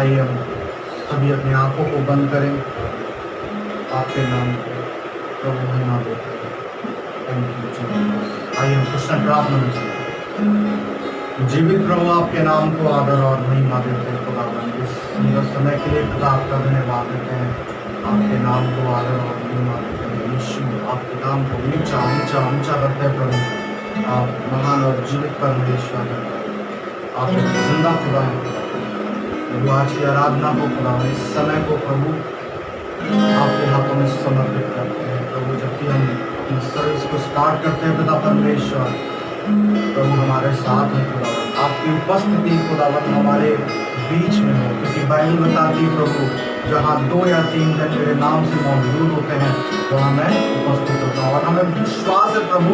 आइए हम सभी अपनी आंखों को बंद करें, आपके नाम को प्रभु महिमा देते हैं। Thank you Jesus. आइए हम कृष्ण प्रार्थना में चलें। जीवित प्रभु आपके नाम को आदर और महिमा देते हैं खुदावन। इस सुंदर समय के लिए खुदा आपका धन्यवाद देते हैं, आपके नाम को आदर और महिमा देते हैं। यीशु आपके नाम को ऊंचा ऊंचा ऊंचा करते हैं प्रभु। आप महान और जीवित परमेश्वर हैं, आप एक जिंदा खुदा हैं प्रभु। आज की आराधना को खुदा इस समय को प्रभु आपके हाथों में समर्पित करते हैं प्रभु। जबकि हम अपनी सर्विस को स्टार्ट करते हैं पिता परमेश्वर, प्रभु हमारे साथ हैं खुदावन। आपकी उपस्थिति खुदावन हमारे बीच में हो, क्योंकि बाइबल बताती है प्रभु जहाँ 2 या 3 जन मेरे नाम से मौजूद होते हैं वहाँ मैं उपस्थित होता हूँ। और हमें विश्वास है प्रभु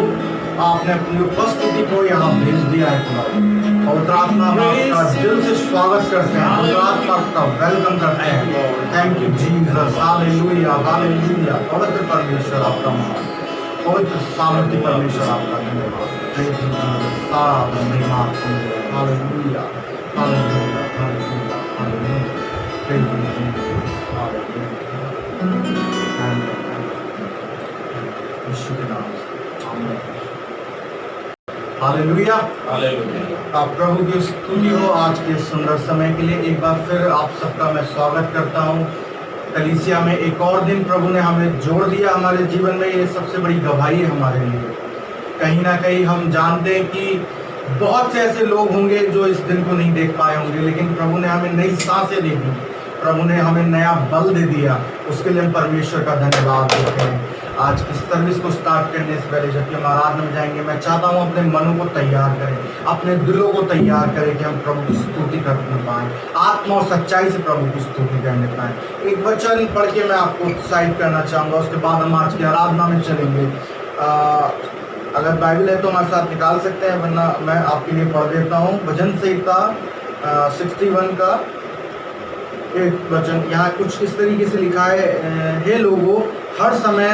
आपने अपनी उपस्थिति को यहाँ भेज दिया है खुदावन। पवित्र आत्मा में आपका दिल से स्वागत करते हैं, पवित्र आत्मा आपका वेलकम करते हैं। Thank you Jesus. Hallelujah hallelujah. पवित्र परमेश्वर आपका महान, पवित्र सामर्थ्य परमेश्वर आपका धन्यवाद। सारा महिमा आपको मिले। Hallelujah hallelujah hallelujah hallelujah. Thank you Jesus. Hallelujah. यीशु के नाम से आमीन। Hallelujah hallelujah. आप प्रभु की स्तुति हो आज के सुंदर समय के लिए। एक बार फिर आप सबका मैं स्वागत करता हूँ कलीसिया में। एक और दिन प्रभु ने हमें जोड़ दिया हमारे जीवन में। ये सबसे बड़ी गवाही है हमारे लिए। कहीं ना कहीं हम जानते हैं कि बहुत से ऐसे लोग होंगे जो इस दिन को नहीं देख पाए होंगे, लेकिन प्रभु ने हमें नई सांसें दे दी, प्रभु ने हमें नया बल दे दिया। उसके लिए हम परमेश्वर का धन्यवाद देते हैं। आज की सर्विस को स्टार्ट करने से पहले जबकि हम आराधना में जाएंगे, मैं चाहता हूँ अपने मनों को तैयार करें, अपने दिलों को तैयार करें कि हम प्रभु की स्तुति करने पाएं, आत्मा और सच्चाई से प्रभु की स्तुति करने पाएं। एक वचन पढ़ के मैं आपको उत्साहित करना चाहूँगा, उसके बाद हम आज की आराधना में चलेंगे। अगर बाइबल है तो हमारे साथ निकाल सकते हैं, वरना मैं आपके लिए पढ़ देता हूँ। भजन संहिता 61 का एक वचन यहाँ कुछ इस तरीके से लिखा है, हे लोगों हर समय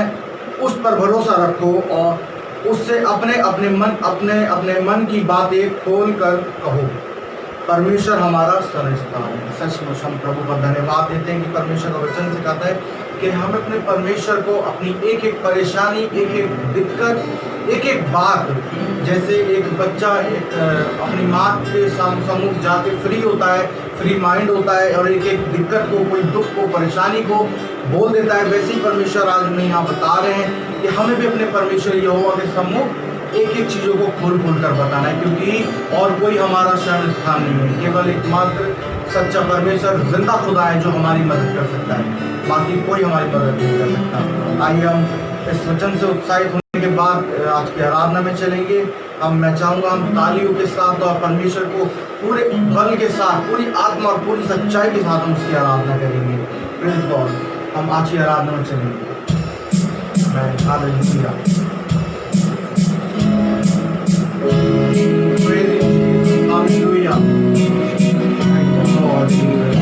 उस पर भरोसा रखो और उससे अपने अपने मन की बातें खोल कर कहो। परमेश्वर हमारा सरस्थान है। सचमुच हम प्रभु का धन्यवाद देते हैं कि परमेश्वर का वचन सिखाता है कि हम अपने परमेश्वर को अपनी एक एक परेशानी, एक एक दिक्कत, एक एक बात, जैसे एक बच्चा अपनी माँ के सम्मुख जाके फ्री होता है, फ्री माइंड होता है और एक एक दिक्कत को, कोई दुख को, परेशानी को बोल देता है, वैसे ही परमेश्वर आज हमें यहाँ बता रहे हैं कि हमें भी अपने परमेश्वर यहोवा के सम्मुख एक एक चीज़ों को खोल खोल कर बताना है, क्योंकि और कोई हमारा शरण स्थान नहीं है। केवल एकमात्र सच्चा परमेश्वर जिंदा खुदा है जो हमारी मदद कर सकता है, बाकी कोई हमारी मदद नहीं कर सकता। आइए हम इस वचन से उत्साहित होने के बाद आज की आराधना में चलेंगे। मैं चाहूँगा हम तालियों के साथ और परमेश्वर को पूरे बल के साथ, पूरी आत्मा और पूरी सच्चाई के साथ हम उसकी आराधना करेंगे। Praise God. हम आज की आराधना में चलेंगे। Hallelujah. Hallelujah. Thank you, Lord Jesus.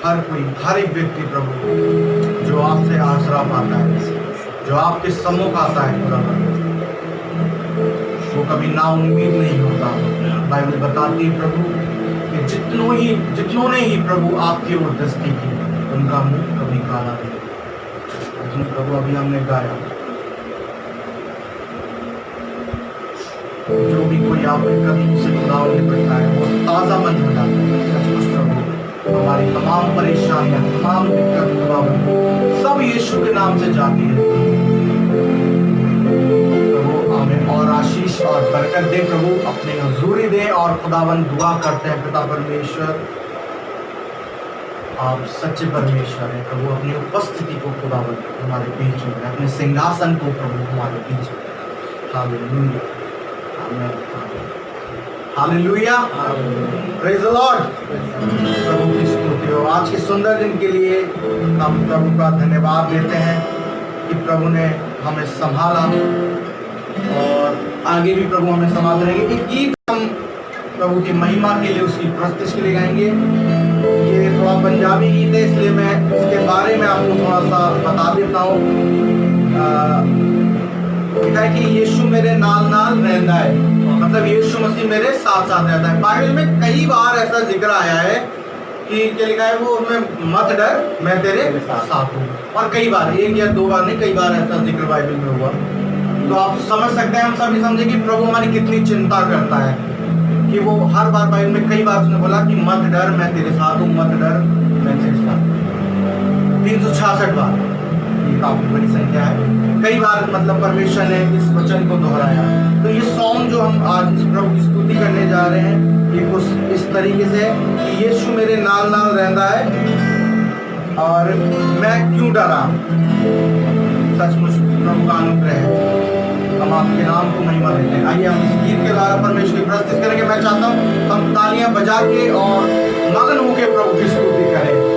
हर कोई, हर एक व्यक्ति प्रभु जो आपसे आसरा पाता है, जो आपके सम्मुख आता है खुदा, वो कभी नाउम्मीद नहीं होता। बाइबल बताती है प्रभु कि जितनों ने ही प्रभु आपकी ओर दृष्टि की, उनका मुंह कभी काला नहीं। लेकिन प्रभु अभी हमने गाया, जो भी कोई आपके कदम से खुदा निकलता है वो ताज़ा मन हो जाता है। सचमुच प्रभु हमारी तमाम परेशानियां, तमाम दिक्कत खुदा सब यीशु के नाम से जाती है। प्रभु हमें और आशीष और बरकत दे, प्रभु अपनी हजूरी दे। और खुदावन दुआ करते हैं पिता परमेश्वर, आप सच्चे परमेश्वर हैं प्रभु, अपनी उपस्थिति को खुदावन हमारे बीच में, अपने सिंहासन को प्रभु हमारे बीच में। Hallelujah, hallelujah, praise the Lord. प्रभु की स्तुति हो। आज के सुंदर दिन के लिए हम प्रभु का धन्यवाद देते हैं कि प्रभु ने हमें संभाला और आगे भी प्रभु हमें संभाल रहेंगे। एक गीत हम प्रभु की महिमा के लिए, उसकी प्रस्तुति के लिए गाएंगे। ये थोड़ा पंजाबी गीत है, इसलिए मैं इसके बारे में आपको थोड़ा सा बता देता हूँ। लिखा है कि यीशु मेरे नाल नाल रहता है, मतलब यीशु मसीह मेरे साथ साथ रहता है। बाइबल में कई बार ऐसा जिक्र आया है कि क्या लिखा है, वो मैं मत डर, मैं तेरे साथ हूँ। और कई बार, एक या दो बार नहीं, कई बार ऐसा जिक्र बाइबल में हुआ। तो आप समझ सकते हैं, हम सभी समझे कि प्रभु हमारी कितनी चिंता करता है, कि वो हर बार बाइबल में कई बार उसने बोला कि मत डर, मैं तेरे साथ हूँ, मत डर, मैं तेरे साथ हूँ। 366 बार, ये काफी बड़ी संख्या है। कई बार मतलब परमेश्वर ने इस वचन को दोहराया। तो ये सॉन्ग जो हम आज इस प्रभु की स्तुति करने जा रहे हैं, ये कुछ इस तरीके से है कि यीशु मेरे नाल नाल रहता है और मैं क्यों डरा। सचमुच प्रभु का अनुग्रह है। हम आपके नाम को महिमा देते हैं। आइए हम इस गीत के द्वारा परमेश्वर की प्रस्तुति करेंगे। मैं चाहता हूँ हम तालियां बजा के और मगन होकर प्रभु की स्तुति करें।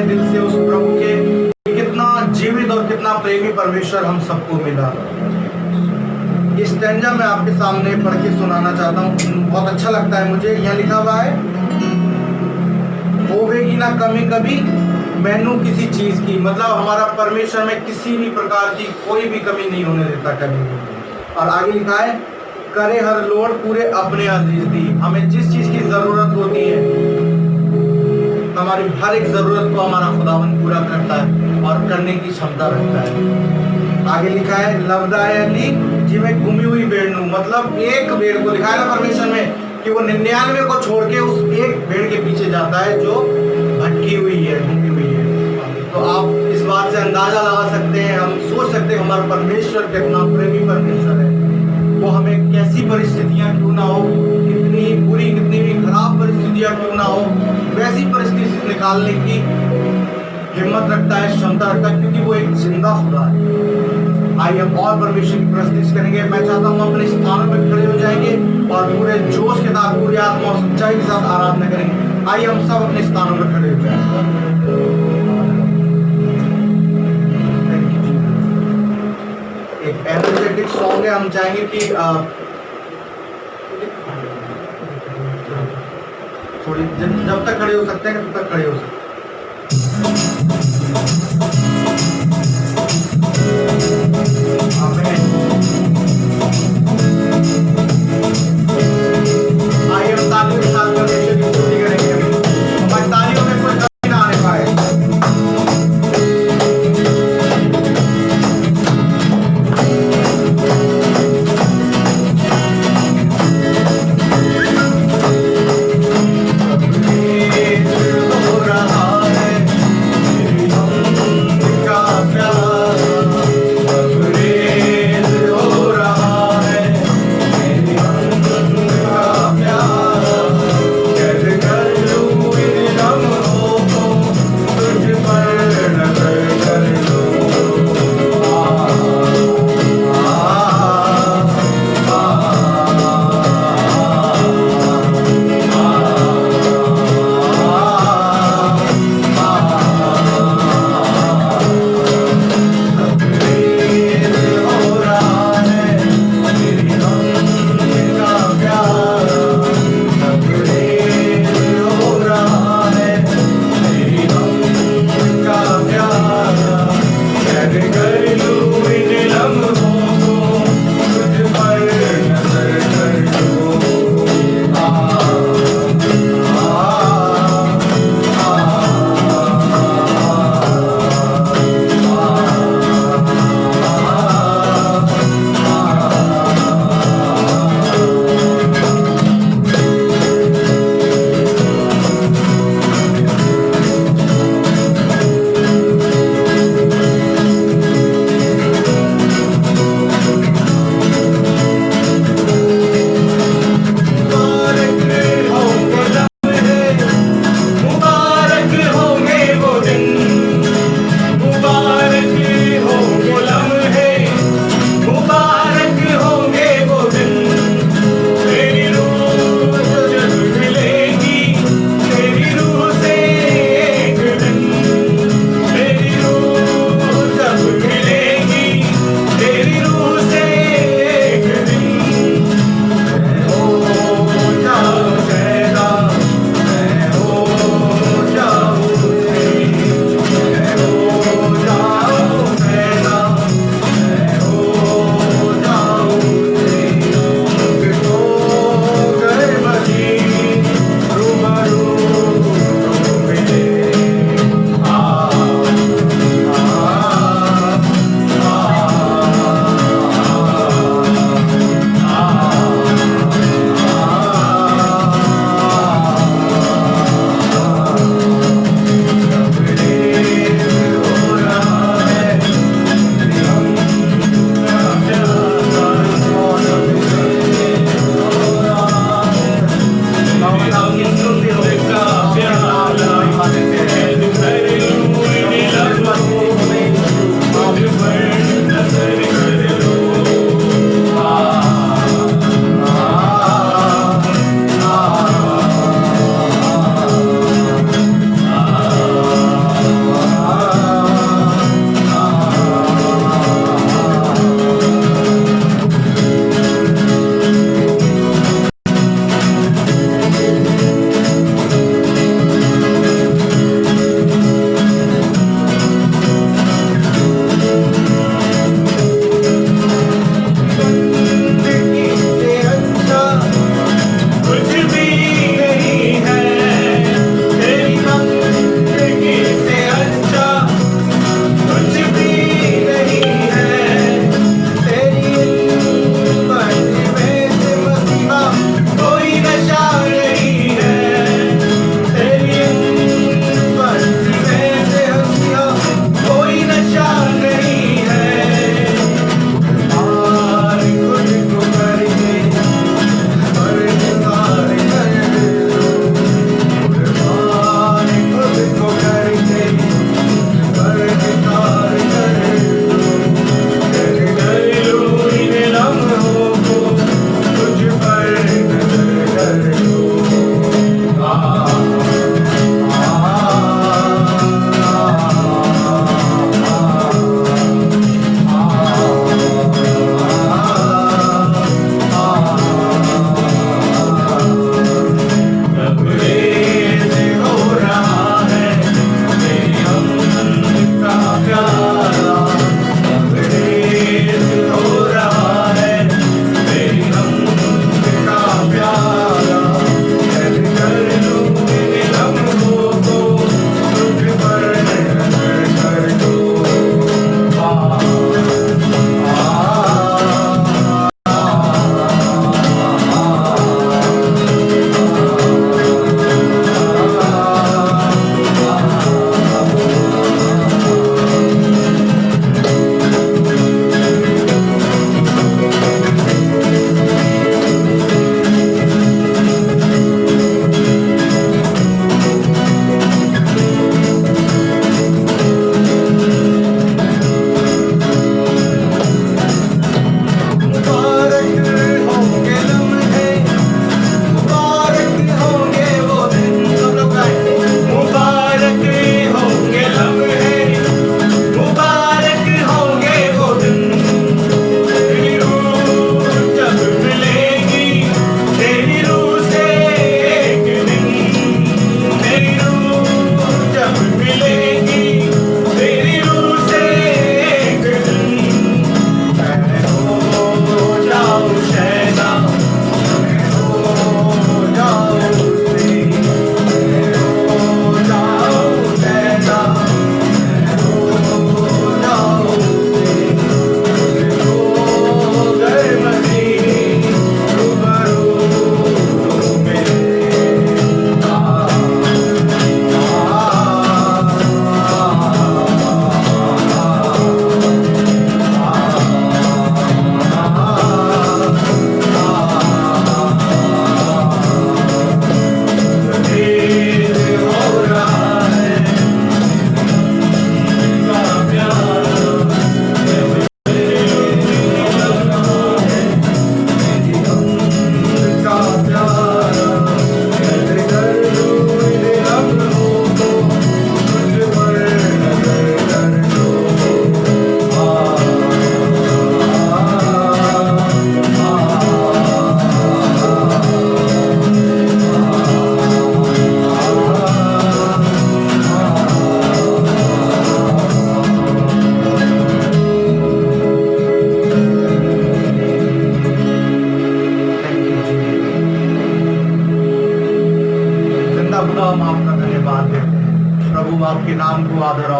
दिल से उस प्रभु के कितना जीवित और कितना प्रेमी परमेश्वर हम सबको मिला। इस स्टैंजा मैं आपके सामने पढ़ के सुनाना चाहता हूँ, बहुत अच्छा लगता है मुझे। यहाँ लिखा हुआ है, होवेगी ना कमी कभी मैनू किसी चीज की, मतलब हमारा परमेश्वर में किसी भी प्रकार की कोई भी कमी नहीं होने देता कभी। और आगे लिखा है, करे हर लोड़ पूरे अपने अजीज दी, हमें जिस चीज की जरूरत होती है, हमारी हर एक जरूरत को हमारा खुदावन पूरा करता है और करने की क्षमता रखता है। आगे लिखा है, लवदायली जिमें गुमी हुई भेड़ नू, मतलब एक भेड़ को लिखा है ना परमेश्वर में कि वो 99 को छोड़ के उस एक भेड़ के पीछे जाता है जो भटकी हुई है, गुमी हुई है। तो आप इस बात से अंदाजा लगा सकते हैं, हम सोच सकते हैं हमारा परमेश्वर कितना प्रेमी परमेश्वर है। वो हमें कैसी परिस्थितियां क्यों ना हो, कितनी बुरी कितनी भी खराब परिस्थितियां क्यों ना हो, वैसी परिस्थिति से निकालने की हिम्मत रखता है, क्षमता रखता है, क्योंकि वो एक जिंदा खुदा है। आइए हम और परमेश्वर की प्रस्तुति करेंगे। मैं चाहता हूँ अपने स्थानों में खड़े हो जाएंगे और पूरे जोश के साथ, पूरी आत्मा और सच्चाई के साथ आराधना करेंगे। आइए हम सब अपने स्थानों में खड़े हो जाएंगे। एक एनर्जेटिक सॉन्ग है, हम चाहेंगे कि थोड़ी जब तक खड़े हो सकते हैं तब तक खड़े हो सकते हैं। आइए हम तालियों के साथ परमेश्वर की स्तुति करेंगे। हमारी तालियों में कोई कमी ना आने पाए। हो रहा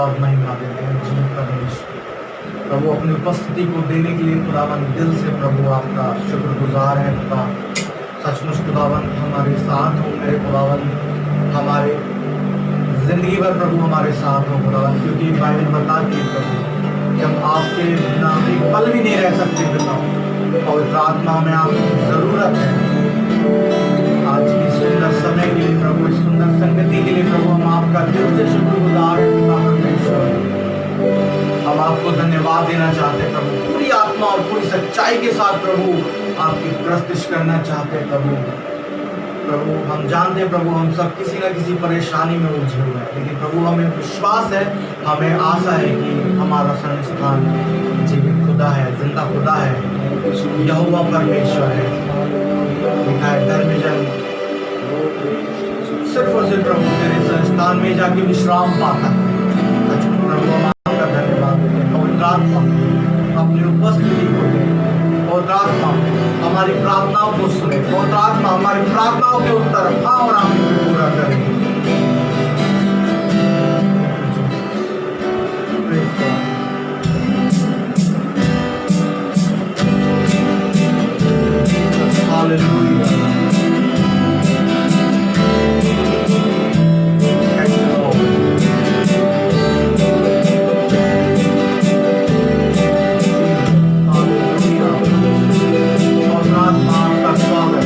और महिमा देते हैं जी परमेश्वर। प्रभु अपनी उपस्थिति को देने के लिए खुदावन दिल से प्रभु आपका शुक्रगुजार है खुदा। सचमुच खुदावन हमारे साथ हो मेरे खुदावन, हमारे जिंदगी भर प्रभु हमारे साथ हो खुदावन, क्योंकि बाइबल बताती है प्रभु कि हम आपके बिना एक पल भी नहीं रह सकते पिता। पवित्र आत्मा में आपकी जरूरत है। आज की सुंदर समय के लिए प्रभु, इस सुंदर संगति के लिए प्रभु हम आपका दिल से शुक्रगुजार हैं पिता परमेश्वर। हम आपको धन्यवाद देना चाहते हैं प्रभु, पूरी आत्मा और पूरी सच्चाई के साथ प्रभु आपकी प्रस्तुति करना चाहते हैं प्रभु। प्रभु हम जानते हैं प्रभु हम सब किसी न किसी परेशानी में उलझे हुए हैं, लेकिन प्रभु हमें विश्वास है, हमें आशा है कि हमारा शरण स्थान जीवित खुदा है, जिंदा खुदा है, यहोवा परमेश्वर है। लिखा है धर्मजन सिर्फ और सिर्फ प्रभु तेरे संस्थान में जाके विश्राम पाता है। प्रभु हम आपका धन्यवाद देते हैं। पवित्र आत्मा अपनी उपस्थिति को दे, पवित्र आत्मा हमारी प्रार्थनाओं को सुने, पवित्र आत्मा हमारी प्रार्थनाओं के उत्तर हाँ और आमीन में पूरा करें। हालेलुया। आपका स्वागत।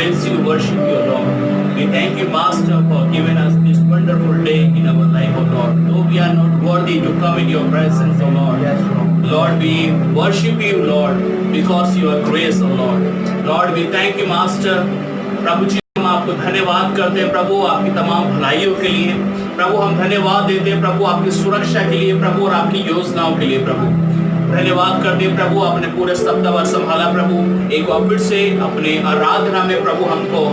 praise you, worship you, Lord. We thank you, Master, for giving us this wonderful day in our life, O Lord. Though we are not worthy to come in your presence, O Lord. Yes, Lord. Lord, we worship you, Lord, because you are grace, O Lord. Lord, we thank you, Master. प्रभु जी, हम आपको धन्यवाद करते हैं प्रभु, आपकी तमाम भलाइयों के लिए। प्रभु हम धन्यवाद देते हैं प्रभु, आपकी सुरक्षा के लिए प्रभु, और आपकी योजनाओं के लिए प्रभु। धन्यवाद करते हैं प्रभु, आपने पूरे सप्ताह भर संभाला प्रभु। एक बार फिर से अपने आराधना में प्रभु हमको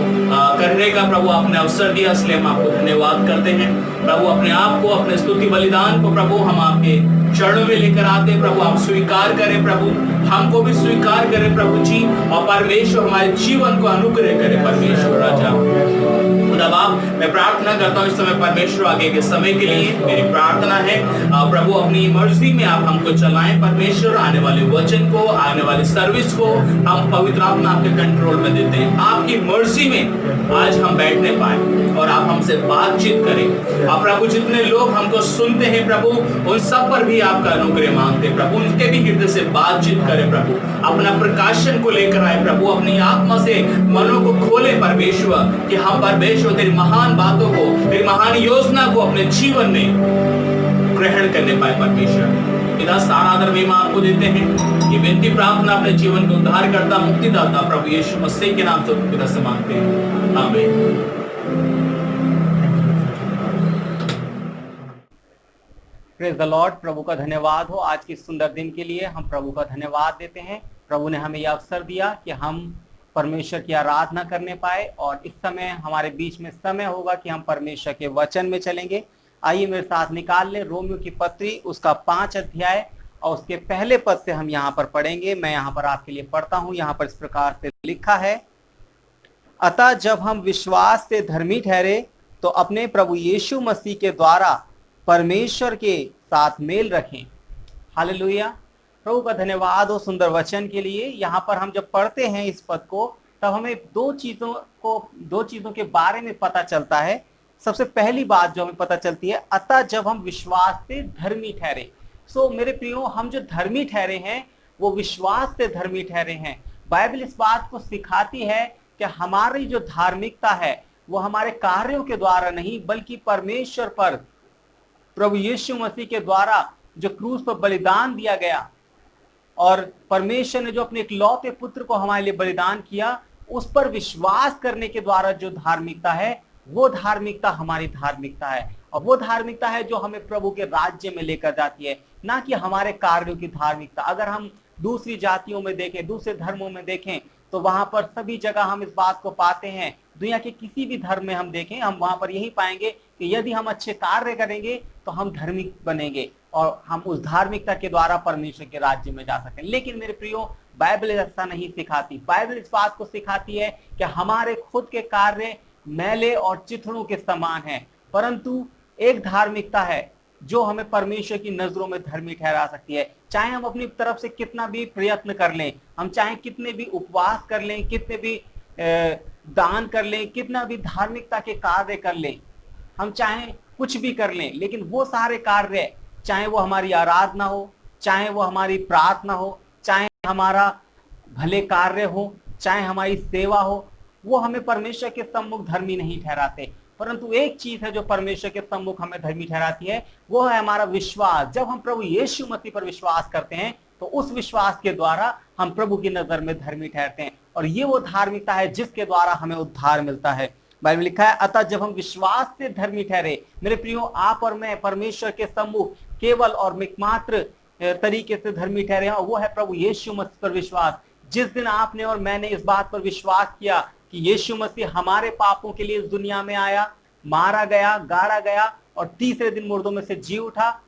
करने का प्रभु आपने अवसर दिया, इसलिए हम आपको धन्यवाद करते हैं प्रभु। अपने आप को, अपने स्तुति बलिदान को प्रभु हम आपके चरणों में लेकर आते हैं प्रभु। आप स्वीकार करें प्रभु, हमको भी स्वीकार करें प्रभु जी, और परमेश्वर हमारे जीवन को अनुग्रह करे परमेश्वर राजा। खुदा बाप, मैं प्रार्थना करता हूँ इस समय परमेश्वर आगे के समय के लिए। मेरी प्रार्थना है प्रभु अपनी मर्जी में आप हमको चलाएं परमेश्वर। आने वाले वचन को, आने वाली सर्विस को हम पवित्र आत्मा आपके कंट्रोल में देते हैं। आपकी मर्जी में आज हम बैठने पाए और आप हमसे बातचीत करें। और प्रभु जितने लोग हमको सुनते हैं प्रभु, उन सब पर भी आपका अनुग्रह मांगते हैं प्रभु। उनके भी हृदय से बातचीत करें प्रभु, अपना प्रकाशन को लेकर आए प्रभु। अपनी आत्मा से मनों को खोले परमेश्वर, कि हम परमेश्वर तेरी महान बातों को, तेरी महान योजना को अपने जीवन में ग्रहण करने पाए परमेश्वर। पिता, सारा आदर महिमा आपको देते हैं। ये विनती प्रार्थना अपने जीवन को उद्धार करता, मुक्तिदाता प्रभु यीशु मसीह के नाम से पिता से मांगते हैं, आमीन। Praise the Lord. प्रभु का धन्यवाद हो आज के सुंदर दिन के लिए। हम प्रभु का धन्यवाद देते हैं। प्रभु ने हमें यह अवसर दिया कि हम परमेश्वर की आराधना करने पाए, और इस समय हमारे बीच में समय होगा कि हम परमेश्वर के वचन में चलेंगे। आइए मेरे साथ निकाल लें रोमियो की पत्री, उसका 5 अध्याय और उसके पहले पद से हम यहाँ पर पढ़ेंगे। मैं यहाँ पर आपके लिए पढ़ता हूँ। यहाँ पर इस प्रकार से लिखा है, अतः जब हम विश्वास से धर्मी ठहरे तो अपने प्रभु यीशु मसीह के द्वारा परमेश्वर के साथ मेल रखें। हालेलुया। प्रभु का धन्यवाद हो सुंदर वचन के लिए। यहाँ पर हम जब पढ़ते हैं इस पद को, तब हमें दो चीजों के बारे में पता चलता है। सबसे पहली बात जो हमें पता चलती है, अतः जब हम विश्वास से धर्मी ठहरे। सो मेरे प्रियो, हम जो धर्मी ठहरे हैं वो विश्वास से धर्मी ठहरे हैं। बाइबल इस बात को सिखाती है कि हमारी जो धार्मिकता है वो हमारे कार्यों के द्वारा नहीं, बल्कि परमेश्वर पर प्रभु यीशु मसीह के द्वारा जो क्रूस पर बलिदान दिया गया, और परमेश्वर ने जो अपने इकलौते पुत्र को हमारे लिए बलिदान किया, उस पर विश्वास करने के द्वारा जो धार्मिकता है, वो धार्मिकता हमारी धार्मिकता है। और वो धार्मिकता है जो हमें प्रभु के राज्य में लेकर जाती है, ना कि हमारे कार्यों की धार्मिकता। अगर हम दूसरी जातियों में देखें, दूसरे धर्मों में देखें, तो वहां पर सभी जगह हम इस बात को पाते हैं। दुनिया के किसी भी धर्म में हम देखें, हम वहां पर यही पाएंगे कि यदि हम अच्छे कार्य करेंगे तो हम धार्मिक बनेंगे और हम उस धार्मिकता के द्वारा परमेश्वर के राज्य में जा सकें। लेकिन मेरे प्रियो, बाइबल ऐसा नहीं सिखाती। बाइबल इस बात को सिखाती है कि हमारे खुद के कार्य मैले और चिथड़ों के समान हैं, परंतु एक धार्मिकता है जो हमें परमेश्वर की नजरों में धर्मी ठहरा सकती है। चाहे हम अपनी तरफ से कितना भी प्रयत्न कर लें, हम चाहे कितने भी उपवास कर लें, कितने भी दान कर लें, कितना भी धार्मिकता के कार्य कर लें, हम चाहे कुछ भी कर लें, लेकिन वो सारे कार्य, चाहे वो हमारी आराधना हो, चाहे वो हमारी प्रार्थना हो, चाहे हमारा भले कार्य हो, चाहे हमारी सेवा हो, वो हमें परमेश्वर के सम्मुख धर्मी नहीं ठहराते। परंतु एक चीज है जो परमेश्वर के सम्मुख हमें धर्मी ठहराती है, वो है हमारा विश्वास। जब हम प्रभु यीशु मसीह पर विश्वास करते हैं तो उस विश्वास के द्वारा हम प्रभु की नजर में धर्मी ठहरते हैं, और ये वो धार्मिकता है जिसके द्वारा हमें उद्धार मिलता है। बाइबल में लिखा है, अतः जब हम विश्वास से धर्मी ठहरे। मेरे प्रियो, आप और मैं परमेश्वर के सम्मुख केवल और एकमात्र तरीके से धर्मी ठहरे हैं, और वो है प्रभु यीशु मसीह पर विश्वास। जिस दिन आपने और मैंने इस बात पर विश्वास किया कि यीशु मसीह हमारे पापों के लिए इस दुनिया में आया, मारा गया, गाड़ा गया और तीसरे दिन मुर्दों में से जी उठा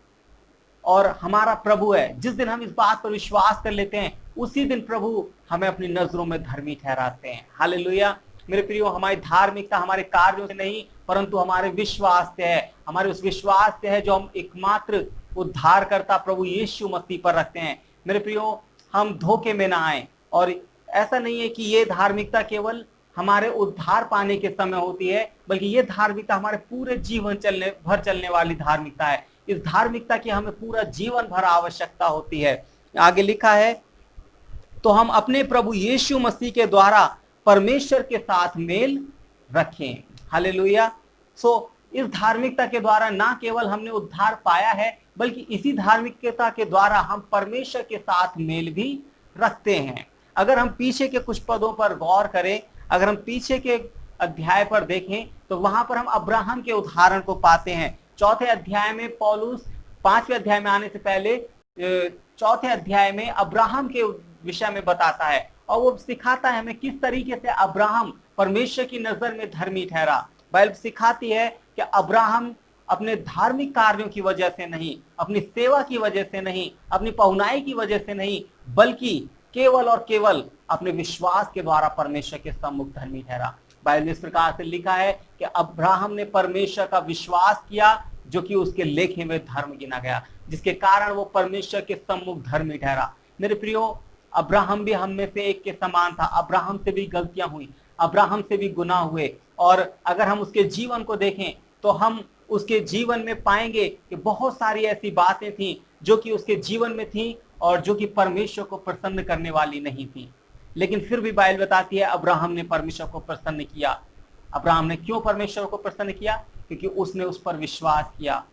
और हमारा प्रभु है, जिस दिन हम इस बात पर विश्वास कर लेते हैं, उसी दिन प्रभु हमें अपनी नजरों में धर्मी ठहराते हैं। हालेलुया। मेरे प्रियो, हमारी धार्मिकता हमारे कार्यों से नहीं, परंतु हमारे विश्वास से है। हमारे उस विश्वास से है जो हम एकमात्र उद्धारकर्ता प्रभु यीशु मसीह पर रखते हैं। मेरे प्रियो, हम धोखे में ना आए, और ऐसा नहीं है कि ये धार्मिकता केवल हमारे उद्धार पाने के समय होती है, बल्कि ये धार्मिकता हमारे पूरे जीवन चलने वाली धार्मिकता है। इस धार्मिकता की हमें पूरा जीवन भर आवश्यकता होती है। आगे लिखा है, तो हम अपने प्रभु यीशु मसीह के द्वारा परमेश्वर के साथ मेल रखें। हालेलुया। सो इस धार्मिकता के द्वारा ना केवल हमने उद्धार पाया है, बल्कि इसी धार्मिकता के द्वारा हम परमेश्वर के साथ मेल भी रखते हैं। अगर हम पीछे के कुछ पदों पर गौर करें, अगर हम पीछे के अध्याय पर देखें, तो वहां पर हम अब्राहम के उदाहरण को पाते हैं। चौथे अध्याय में पौलुस, 5वें अध्याय में आने से पहले चौथे अध्याय में अब्राहम के विषय में बताता है, और वो सिखाता है हमें किस तरीके से अब्राहम परमेश्वर की नजर में धर्मी ठहरा। बाइबल सिखाती है कि अब्राहम अपने धार्मिक कार्यों की वजह से नहीं, अपनी सेवा की वजह से नहीं, अपनी पहुनाई की वजह से नहीं, बल्कि केवल और केवल अपने विश्वास के द्वारा परमेश्वर के सम्मुख धर्मी ठहरा। बाइबल में इस प्रकार से लिखा है कि अब्राहम ने परमेश्वर का विश्वास किया, जो कि उसके लेखे में धर्म गिना गया, जिसके कारण वो परमेश्वर के सम्मुख धर्मी ठहरा। मेरे प्रियो, अब्राहम भी हम में से एक के समान था। अब्राहम से भी गलतियां हुई, अब्राहम से भी गुनाह हुए, और अगर हम उसके जीवन को देखें तो हम उसके जीवन में पाएंगे कि बहुत सारी ऐसी बातें थी जो कि उसके जीवन में थी और जो कि परमेश्वर को प्रसन्न करने वाली नहीं थी। लेकिन फिर भी बाइबल बताती है अब्राहम ने परमेश्वर को प्रसन्न किया। अब्राहम ने क्यों परमेश्वर को प्रसन्न किया? क्योंकि उसने उस पर विश्वास किया।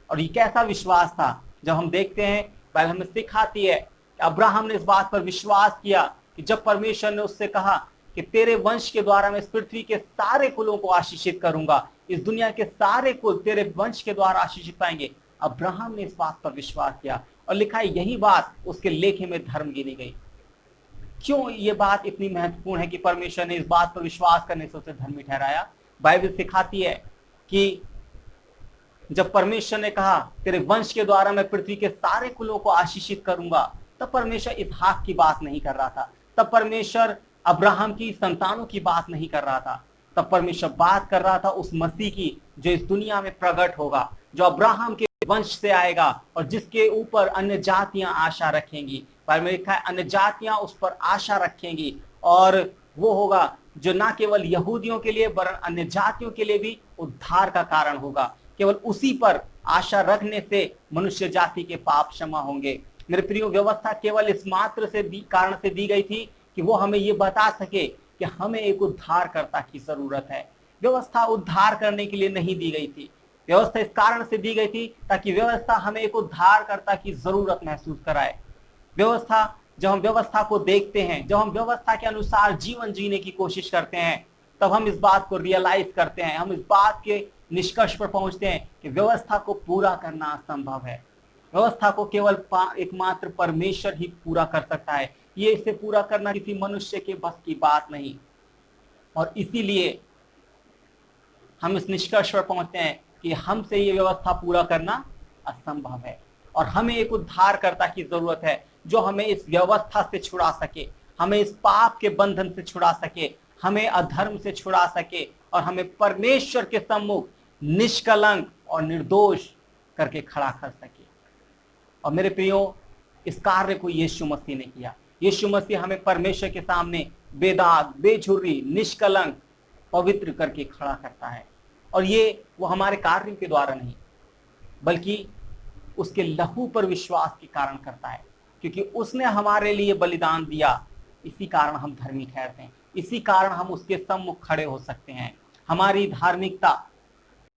और ये कैसा विश्वास था? जब हम देखते हैं, बाइबल हमें सिखाती है कि अब्राहम ने इस बात पर विश्वास किया कि जब परमेश्वर ने उससे कहा कि तेरे वंश के द्वारा मैं इस पृथ्वी के सारे कुलों को आशीषित करूंगा, इस दुनिया के सारे कुल तेरे वंश के द्वारा आशीषित पाएंगे, अब्राहम ने इस बात पर विश्वास किया, और लिखा है यही बात उसके लेखे में धर्म गिनी गई। क्यों ये बात इतनी महत्वपूर्ण है कि परमेश्वर ने इस बात पर विश्वास करने से उसे धर्मी ठहराया? बाइबल सिखाती है कि जब परमेश्वर ने कहा तेरे वंश के द्वारा मैं पृथ्वी के सारे कुलों को आशीषित करूंगा, तब परमेश्वर इसहाक की बात नहीं कर रहा था, तब परमेश्वर अब्राहम की संतानों की बात नहीं कर रहा था, तब परमेश्वर बात कर रहा था उस मसीह की जो इस दुनिया में प्रकट होगा, जो अब्राहम के वंश से आएगा और जिसके ऊपर अन्य जातियां आशा रखेंगी। बाइबल में लिखा है अन्य जातियां उस पर आशा रखेंगी, और वो होगा जो ना केवल यहूदियों के लिए वरन अन्य जातियों के लिए भी उद्धार का कारण होगा। केवल उसी पर आशा रखने से मनुष्य जाति के पाप क्षमा होंगे। मेरे प्रियो, व्यवस्था केवल इस मात्र से कारण से दी गई थी कि वो हमें ये बता सके कि हमें एक उद्धारकर्ता की जरूरत है। व्यवस्था उद्धार करने के लिए नहीं दी गई थी, व्यवस्था इस कारण से दी गई थी ताकि व्यवस्था हमें एक उद्धारकर्ता की जरूरत महसूस कराए। व्यवस्था, जब हम व्यवस्था को देखते हैं, जब हम व्यवस्था के अनुसार जीवन जीने की कोशिश करते हैं, तब हम इस बात को रियलाइज करते हैं, हम इस बात के निष्कर्ष पर पहुंचते हैं कि व्यवस्था को पूरा करना असंभव है। व्यवस्था को केवल एकमात्र परमेश्वर ही पूरा कर सकता है। ये इसे पूरा करना किसी मनुष्य के बस की बात नहीं, और इसीलिए हम इस निष्कर्ष पर पहुंचते हैं कि हमसे ये व्यवस्था पूरा करना असंभव है, और हमें एक उद्धारकर्ता की जरूरत है जो हमें इस व्यवस्था से छुड़ा सके, हमें इस पाप के बंधन से छुड़ा सके, हमें अधर्म से छुड़ा सके, और हमें परमेश्वर के सम्मुख निष्कलंक और निर्दोष करके खड़ा कर सके। और मेरे प्रियो, इस कार्य को यीशु मसीह ने किया। यीशु मसीह हमें परमेश्वर के सामने बेदाग, बेझुर्री, निष्कलंक, पवित्र करके खड़ा करता है, और ये वो हमारे कार्यों के द्वारा नहीं, बल्कि उसके लहू पर विश्वास के कारण करता है, क्योंकि उसने हमारे लिए बलिदान दिया। इसी कारण हम धर्मी ठहरते हैं, इसी कारण हम उसके सम्मुख खड़े हो सकते हैं। हमारी धार्मिकता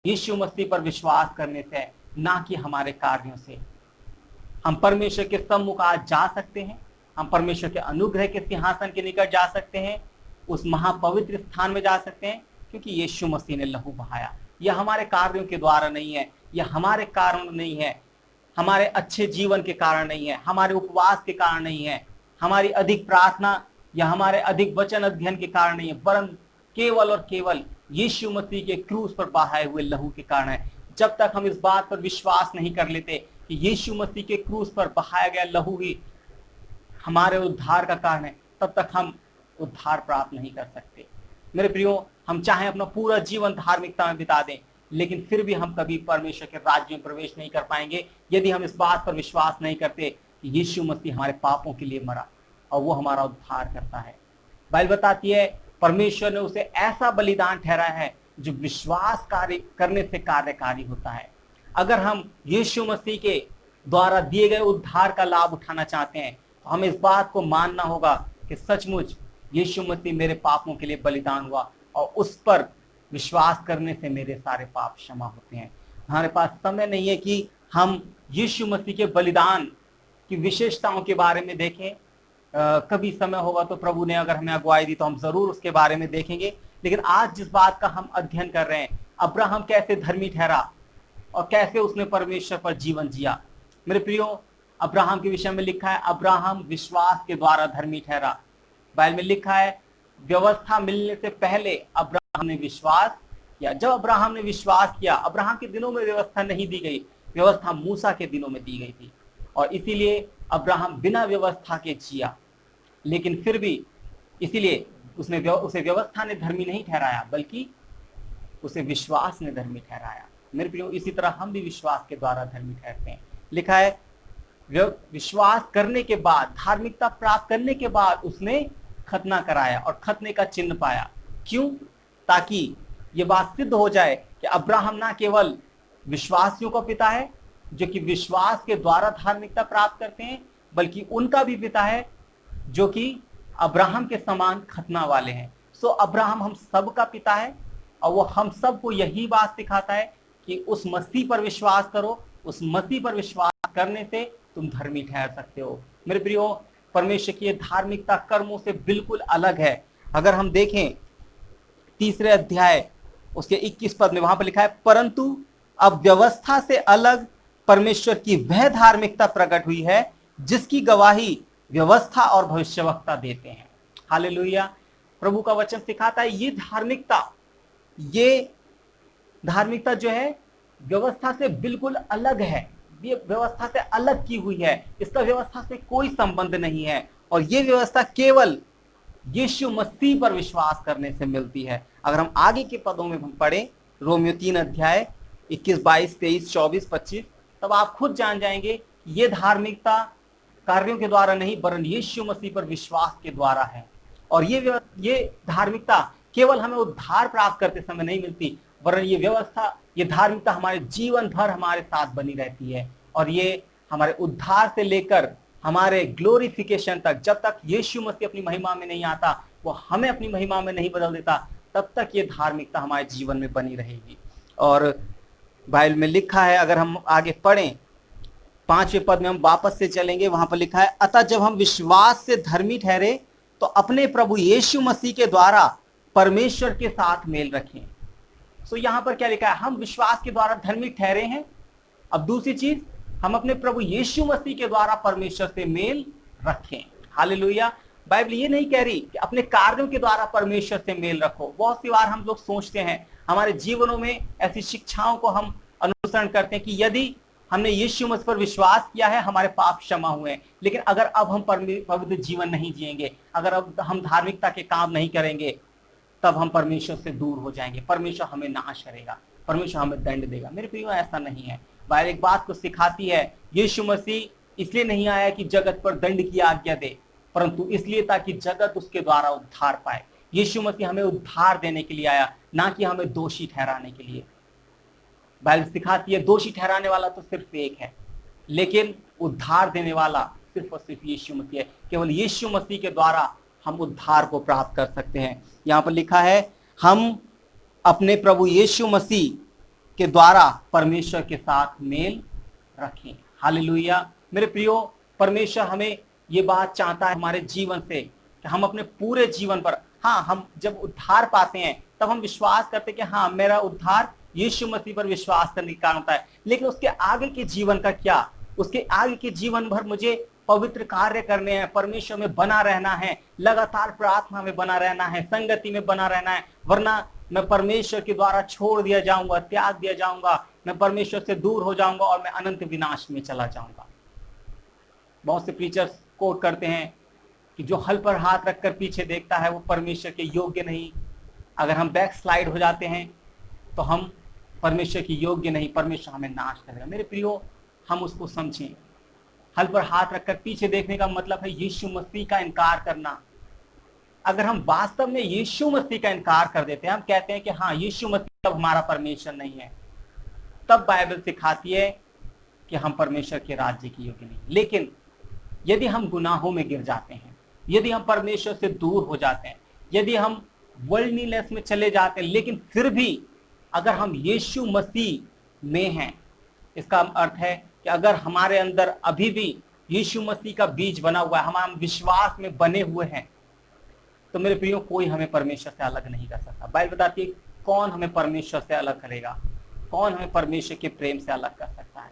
यीशु मसीह पर विश्वास करने से है, ना कि हमारे कार्यों से। हम परमेश्वर के सम्मुख आज जा सकते हैं, हम परमेश्वर के अनुग्रह के सिंहासन के निकट जा सकते हैं, उस महापवित्र स्थान में जा सकते हैं, क्योंकि यीशु मसीह ने लहू बहाया। यह हमारे कार्यों के द्वारा नहीं है, यह हमारे कारण नहीं है, हमारे अच्छे जीवन के कारण नहीं है, हमारे उपवास के कारण नहीं है, हमारी अधिक प्रार्थना या हमारे अधिक वचन अध्ययन के कारण नहीं है, वरन केवल और केवल यीशु मसीह के क्रूस पर बहाए हुए लहू के कारण है। जब तक हम इस बात पर विश्वास नहीं कर लेते कि यीशु मसीह के क्रूस पर बहाया गया लहू ही हमारे उद्धार का कारण है, तब तक हम उद्धार प्राप्त नहीं कर सकते। मेरे प्रियो, हम चाहे अपना पूरा जीवन धार्मिकता में बिता दें, लेकिन फिर भी हम कभी परमेश्वर के राज्य में प्रवेश नहीं कर पाएंगे यदि हम इस बात पर विश्वास नहीं करते कि यीशु मसीह हमारे पापों के लिए मरा और वो हमारा उद्धार करता है। बाइबल बताती है परमेश्वर ने उसे ऐसा बलिदान ठहराया है जो विश्वास कार्य करने से कार्यकारी होता है। अगर हम यीशु मसीह के द्वारा दिए गए उद्धार का लाभ उठाना चाहते हैं, तो हमें इस बात को मानना होगा कि सचमुच यीशु मसीह मेरे पापों के लिए बलिदान हुआ और उस पर विश्वास करने से मेरे सारे पाप क्षमा होते हैं। हमारे पास समय नहीं है कि हम यीशु मसीह के बलिदान की विशेषताओं के बारे में देखें। कभी समय होगा तो प्रभु ने अगर हमें अगुवाई दी तो हम जरूर उसके बारे में देखेंगे। लेकिन आज जिस बात का हम अध्ययन कर रहे हैं, अब्राहम कैसे धर्मी ठहरा और कैसे उसने परमेश्वर पर जीवन जिया। मेरे प्रियो, अब्राहम के विषय में लिखा है अब्राहम विश्वास के द्वारा धर्मी ठहरा। बाइबल में लिखा है व्यवस्था मिलने से पहले अब्राहम ने विश्वास किया। जब अब्राहम ने विश्वास किया, अब्राहम के दिनों में व्यवस्था नहीं दी गई, व्यवस्था मूसा के दिनों में दी गई थी और इसीलिए अब्राहम बिना व्यवस्था के जिया। लेकिन फिर भी इसीलिए उसे व्यवस्था ने धर्मी नहीं ठहराया, बल्कि उसे विश्वास ने धर्मी ठहराया। मेरे प्रियो, इसी तरह हम भी विश्वास के द्वारा धर्मी ठहरते हैं। लिखा है विश्वास करने के बाद, धार्मिकता प्राप्त करने के बाद उसने खतना कराया और खतने का चिन्ह पाया। क्यों? ताकि ये बात सिद्ध हो जाए कि अब्राहम ना केवल विश्वासियों का पिता है जो कि विश्वास के द्वारा धार्मिकता प्राप्त करते हैं, बल्कि उनका भी पिता है जो कि अब्राहम के समान खतना वाले हैं। सो अब्राहम हम सब का पिता है और वो हम सबको यही बात सिखाता है कि उस मसीह पर विश्वास करो। उस मसीह पर विश्वास करने से तुम धर्मी ठहर सकते हो। मेरे प्रियो, परमेश्वर की धार्मिकता कर्मों से बिल्कुल अलग है। अगर हम देखें 3 अध्याय उसके 21 पद में, वहां पर लिखा है परंतु अब व्यवस्था से अलग परमेश्वर की वह धार्मिकता प्रकट हुई है जिसकी गवाही व्यवस्था और भविष्यवक्ता देते हैं। हालेलुया। प्रभु का वचन सिखाता है ये धार्मिकता जो है व्यवस्था से बिल्कुल अलग है। ये व्यवस्था से अलग की हुई है, इसका व्यवस्था से कोई संबंध नहीं है और ये व्यवस्था केवल यीशु मसीह पर विश्वास करने से मिलती है। अगर हम आगे के पदों में हम पढ़ें, रोमियो 3 अध्याय 21, 22, 23, 24, 25, तब आप खुद जान जाएंगे ये धार्मिकता कार्यों के द्वारा नहीं वरन यीशु मसीह पर विश्वास के द्वारा है। और ये धार्मिकता केवल हमें उद्धार प्राप्त करते समय नहीं मिलती, वरन ये धार्मिकता हमारे जीवन भर हमारे साथ बनी रहती है। और ये हमारे उद्धार से लेकर हमारे ग्लोरिफिकेशन तक, जब तक यीशु मसीह अपनी महिमा में नहीं आता, वो हमें अपनी महिमा में नहीं बदल देता, तब तक ये धार्मिकता हमारे जीवन में बनी रहेगी। और बाइबल में लिखा है, अगर हम आगे पढ़ें 5वें पद में हम वापस से चलेंगे, वहां पर लिखा है अतः जब हम विश्वास से धर्मी ठहरे तो अपने प्रभु यीशु मसीह के द्वारा परमेश्वर के साथ मेल रखें। सो यहां पर क्या लिखा है? हम विश्वास के द्वारा धर्मी ठहरे हैं। अब दूसरी चीज, हम अपने प्रभु यीशु मसीह के द्वारा परमेश्वर से मेल रखें। हालेलुया। बाइबल ये नहीं कह रही कि अपने कार्यों के द्वारा परमेश्वर से मेल रखो। बहुत सी बार हम लोग सोचते हैं, हमारे जीवनों में ऐसी शिक्षाओं को हम अनुसरण करते हैं कि यदि हमने यीशु मसीह पर विश्वास किया है, हमारे पाप क्षमा हुए हैं। लेकिन अगर अब हम पवित्र जीवन नहीं जिएंगे, अगर अब हम धार्मिकता के काम नहीं करेंगे, तब हम परमेश्वर से दूर हो जाएंगे, परमेश्वर हमें नाश करेगा, परमेश्वर हमें दंड देगा। मेरे प्रियो, ऐसा नहीं है। बाइबल एक बात को सिखाती है, यीशु मसीह इसलिए नहीं आया कि जगत पर दंड की आज्ञा दे, परंतु इसलिए ताकि जगत उसके द्वारा उद्धार पाए। यीशु मसीह हमें उद्धार देने के लिए आया, ना कि हमें दोषी ठहराने के लिए। बाइबल सिखाती है दोषी ठहराने वाला तो सिर्फ एक है, लेकिन उद्धार देने वाला सिर्फ और सिर्फ यीशु मसीह है। केवल यीशु मसीह के द्वारा हम उद्धार को प्राप्त कर सकते हैं। यहाँ पर लिखा है हम अपने प्रभु यीशु मसीह के द्वारा परमेश्वर के साथ मेल रखें। हालेलुया। मेरे प्रियो, परमेश्वर हमें ये बात चाहता है हमारे जीवन से कि हम अपने पूरे जीवन पर, हाँ, हम जब उद्धार पाते हैं तब हम विश्वास करते हैं कि हाँ, मेरा उद्धार यीशु मसीह पर विश्वास करने के कारण होता है। लेकिन उसके आगे के जीवन का क्या? उसके आगे के जीवन भर मुझे पवित्र कार्य करने हैं, परमेश्वर में बना रहना है, लगातार प्रार्थना में बना रहना है, संगति में बना रहना है, वरना मैं परमेश्वर के द्वारा छोड़ दिया जाऊंगा, त्याग दिया जाऊंगा, मैं परमेश्वर से दूर हो जाऊंगा और मैं अनंत विनाश में चला जाऊंगा। बहुत से प्रीचर्स कोट करते हैं कि जो हल पर हाथ रखकर पीछे देखता है वो परमेश्वर के योग्य नहीं। अगर हम बैक स्लाइड हो जाते हैं तो हम परमेश्वर की योग्य नहीं, परमेश्वर हमें नाश करेगा। मेरे प्रियो, हम उसको समझें। हल पर हाथ रखकर पीछे देखने का मतलब है यीशु मसीह का इनकार करना। अगर हम वास्तव में यीशु मसीह का इनकार कर देते हैं, हम कहते हैं कि हाँ, यीशु मसीह अब हमारा परमेश्वर नहीं है, तब बाइबल सिखाती है कि हम परमेश्वर के राज्य की योग्य नहीं। लेकिन यदि हम गुनाहों में गिर जाते हैं, यदि हम परमेश्वर से दूर हो जाते हैं, यदि हम वर्ल्डलीनेस में चले जाते हैं, लेकिन फिर भी अगर हम यीशु मसीह में हैं, इसका अर्थ है कि अगर हमारे अंदर अभी भी यीशु मसीह का बीज बना हुआ है, हम विश्वास में बने हुए हैं, तो मेरे प्रियो कोई हमें परमेश्वर से अलग नहीं कर सकता। बाइबल बताती है कौन हमें परमेश्वर से अलग करेगा, कौन हमें परमेश्वर के प्रेम से अलग कर सकता है।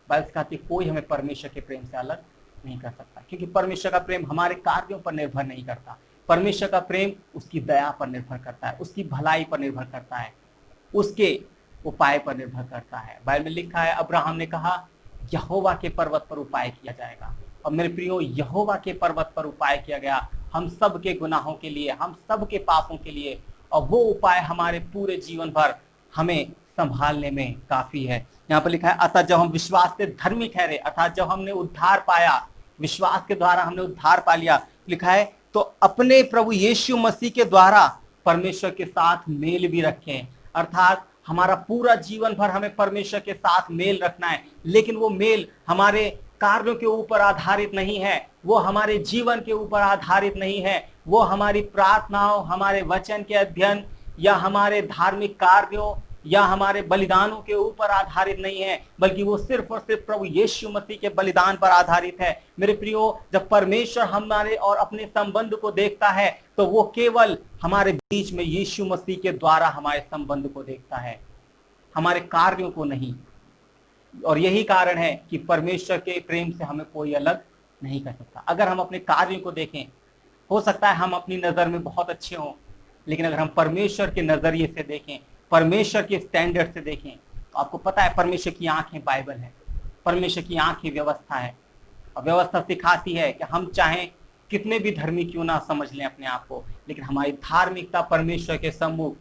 बाइबल कहती है कोई हमें परमेश्वर के प्रेम से अलग नहीं कर सकता, क्योंकि परमेश्वर का प्रेम हमारे कार्यों पर निर्भर नहीं करता। परमेश्वर का प्रेम उसकी दया पर निर्भर करता है, उसकी भलाई पर निर्भर करता है, उसके उपाय पर निर्भर करता है। बाइबल में लिखा है, अब्राहम ने कहा यहोवा के पर्वत पर उपाय किया जाएगा। और मेरे प्रियो, यहोवा के पर्वत पर उपाय किया गया हम सब के गुनाहों के लिए, हम सब के पापों के लिए, और वो उपाय हमारे पूरे जीवन भर हमें संभालने में काफी है। यहाँ पर लिखा है, अतः जब हम विश्वास से धर्मी ठहरे, अर्थात जब हमने उद्धार पाया, विश्वास के द्वारा हमने उद्धार पा लिया, लिखा है तो अपने प्रभु यीशु मसीह के द्वारा परमेश्वर के साथ मेल भी रखें। अर्थात हमारा पूरा जीवन भर हमें परमेश्वर के साथ मेल रखना है, लेकिन वो मेल हमारे कार्यों के ऊपर आधारित नहीं है, वो हमारे जीवन के ऊपर आधारित नहीं है, वो हमारी प्रार्थनाओं, हमारे वचन के अध्ययन या हमारे धार्मिक कार्यों या हमारे बलिदानों के ऊपर आधारित नहीं है, बल्कि वो सिर्फ और सिर्फ प्रभु यीशु मसीह के बलिदान पर आधारित है। मेरे प्रियो, जब परमेश्वर हमारे और अपने संबंध को देखता है तो वो केवल हमारे बीच में यीशु मसीह के द्वारा हमारे संबंध को देखता है, हमारे कार्यों को नहीं। और यही कारण है कि परमेश्वर के प्रेम से हमें कोई अलग नहीं कर सकता। अगर हम अपने कार्यों को देखें, हो सकता है हम अपनी नजर में बहुत अच्छे हों, लेकिन अगर हम परमेश्वर के नजरिए से देखें, परमेश्वर के स्टैंडर्ड से देखें, तो आपको पता है परमेश्वर की आंखें बाइबल है, परमेश्वर की आंखें व्यवस्था है। और व्यवस्था सिखाती है कि हम चाहें कितने भी धर्मी क्यों ना समझ लें अपने आप को, लेकिन हमारी धार्मिकता परमेश्वर के सम्मुख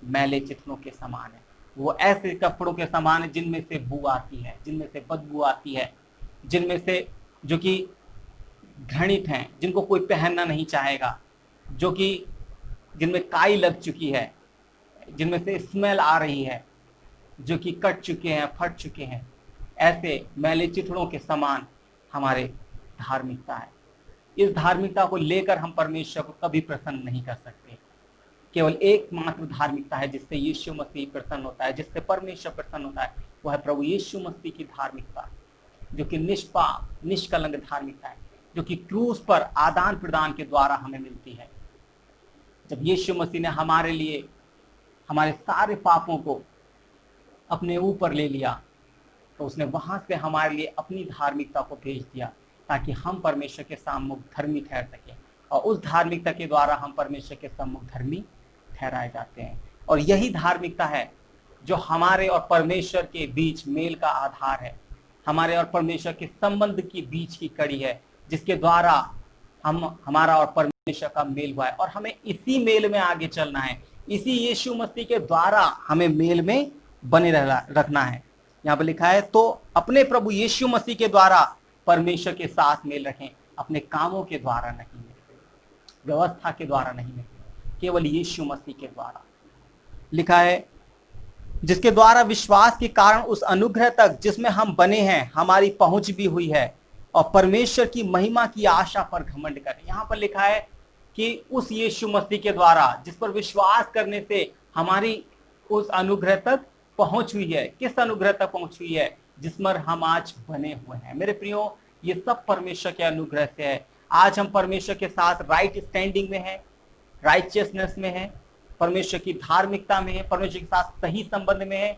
मैले चिथड़ों के समान है। वो ऐसे कपड़ों के समान है जिनमें से बू आती है, जिनमें से बदबू आती है, जिनमें से जो कि घृणित हैं, जिनको कोई पहनना नहीं चाहेगा, जो कि जिनमें काई लग चुकी है, जिनमें से स्मेल आ रही है, जो कि कट चुके हैं, फट चुके हैं, ऐसे मैले चिथड़ों के समान हमारे धार्मिकता है। इस धार्मिकता को लेकर हम परमेश्वर को कभी प्रसन्न नहीं कर सकते। केवल एकमात्र धार्मिकता है जिससे यीशु मसीह प्रसन्न होता है, जिससे परमेश्वर प्रसन्न होता है, वह है प्रभु यीशु मसीह की धार्मिकता, जो कि निष्पाप निष्कलंक धार्मिकता है, जो कि क्रूस पर आदान प्रदान के द्वारा हमें मिलती है। जब यीशु मसीह ने हमारे लिए हमारे सारे पापों को अपने ऊपर ले लिया, तो उसने वहां से हमारे लिए अपनी धार्मिकता को भेज दिया, ताकि हम परमेश्वर के सम्मुख धर्मी ठहर सकें, और उस धार्मिकता के द्वारा हम परमेश्वर के सम्मुख धर्मी ठहराए जाते हैं। और यही धार्मिकता है जो हमारे और परमेश्वर के बीच मेल का आधार है, हमारे और परमेश्वर के संबंध के बीच की कड़ी है, जिसके द्वारा हमारा और परमेश्वर का मेल हुआ है। और हमें इसी मेल में आगे चलना है, इसी यीशु मसीह के द्वारा हमें मेल में बने रखना है। यहाँ पर लिखा है, तो अपने प्रभु यीशु मसीह के द्वारा परमेश्वर के साथ मेल रखें, अपने कामों के द्वारा नहीं, व्यवस्था के द्वारा नहीं, केवल यीशु मसीह के द्वारा। लिखा है, जिसके द्वारा विश्वास के कारण उस अनुग्रह तक जिसमें हम बने हैं हमारी पहुंच भी हुई है, और परमेश्वर की महिमा की आशा पर घमंड करें। यहाँ पर लिखा है कि उस यीशु मसीह के द्वारा जिस पर विश्वास करने से हमारी उस अनुग्रह तक पहुंच हुई है। किस अनुग्रह तक पहुंच हुई है? जिस पर हम आज बने हुए हैं। मेरे प्रियो, ये सब परमेश्वर के अनुग्रह से है। आज हम परमेश्वर के साथ राइट स्टैंडिंग में है, राइचियसनेस में है, परमेश्वर की धार्मिकता में है, परमेश्वर के साथ सही संबंध में है,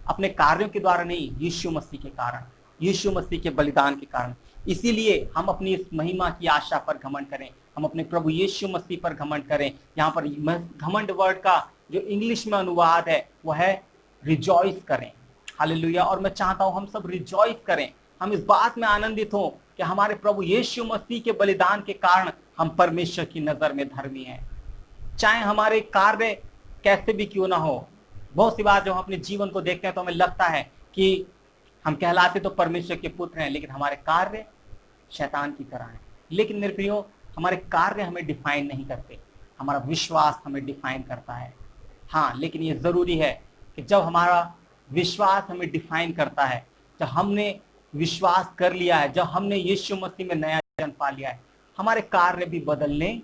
अपने कार्यों के द्वारा नहीं, यीशु मसीह के कारण, यीशु मसीह के बलिदान के कारण। इसीलिए हम अपनी इस महिमा की आशा पर घमंड करें, हम अपने प्रभु यीशु मसीह पर घमंड करें। यहाँ पर घमंड वर्ड का जो इंग्लिश में अनुवाद है वह है रिजॉइस करें। हालेलुया। और मैं चाहता हूं हम सब रिजॉइस करें, हम इस बात में आनंदित हों कि हमारे प्रभु यीशु मसीह के बलिदान के कारण हम परमेश्वर की नजर में धर्मी हैं। चाहे हमारे कार्य कैसे भी क्यों ना हो। बहुत सी बार जब हम अपने जीवन को देखते हैं तो हमें लगता है कि हम कहलाते तो परमेश्वर के पुत्र हैं, लेकिन हमारे कार्य शैतान की तरह हैं। लेकिन मेरे प्रियो, हमारे कार्य हमें डिफाइन नहीं करते, हमारा विश्वास हमें डिफाइन करता है। हाँ, लेकिन ये जरूरी है कि जब हमारा विश्वास हमें डिफाइन करता है, जब हमने विश्वास कर लिया है, जब हमने यीशु मसीह में नया जन्म पा लिया है, हमारे कार्य भी बदलने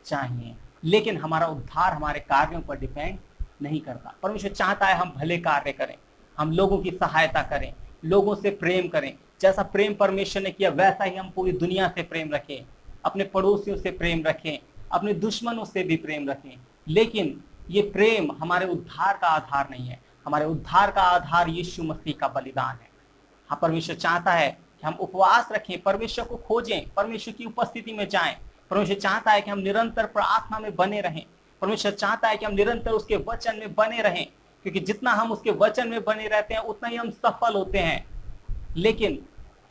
चाहिए, लेकिन हमारा उद्धार हमारे कार्यों पर डिपेंड नहीं करता। परमेश्वर चाहता है हम भले कार्य करें, हम लोगों की सहायता करें, लोगों से प्रेम करें। जैसा प्रेम परमेश्वर ने किया वैसा ही हम पूरी दुनिया से प्रेम रखें, अपने पड़ोसियों से प्रेम रखें, अपने दुश्मनों से भी प्रेम रखें। लेकिन ये प्रेम हमारे उद्धार का आधार नहीं है। हमारे उद्धार का आधार यीशु मसीह का बलिदान है। हाँ, परमेश्वर चाहता है कि हम उपवास रखें, परमेश्वर को खोजें, परमेश्वर की उपस्थिति में जाएं। परमेश्वर चाहता है कि हम निरंतर प्रार्थना में बने रहें। परमेश्वर चाहता है कि हम निरंतर उसके वचन में बने रहें, क्योंकि जितना हम उसके वचन में बने रहते हैं उतना ही हम सफल होते हैं। लेकिन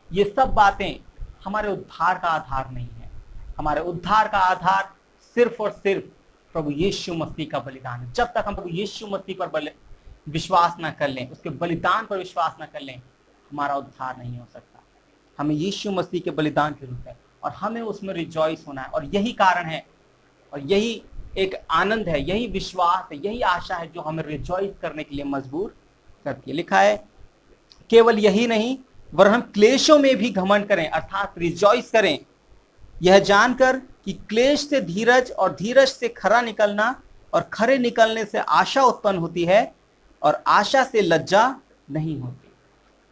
ये सब बातें हमारे उद्धार का आधार नहीं है। हमारे उद्धार का आधार सिर्फ और सिर्फ प्रभु यीशु मसीह का बलिदान है। जब तक हम प्रभु यीशु मसीह पर विश्वास ना कर लें, उसके बलिदान पर विश्वास ना कर लें, हमारा उद्धार नहीं हो सकता। हमें यीशु मसीह के बलिदान की जरूरत है और हमें उसमें रिजॉइस होना है। और यही कारण है और यही एक आनंद है, यही विश्वास है, यही आशा है जो हमें रिजॉइस करने के लिए मजबूर करती है। लिखा है, केवल यही नहीं वरन हम क्लेशों में भी घमंड करें, अर्थात रिजॉइस करें, यह जानकर कि क्लेश से धीरज और धीरज से खरा निकलना और खरे निकलने से आशा उत्पन्न होती है और आशा से लज्जा नहीं होती।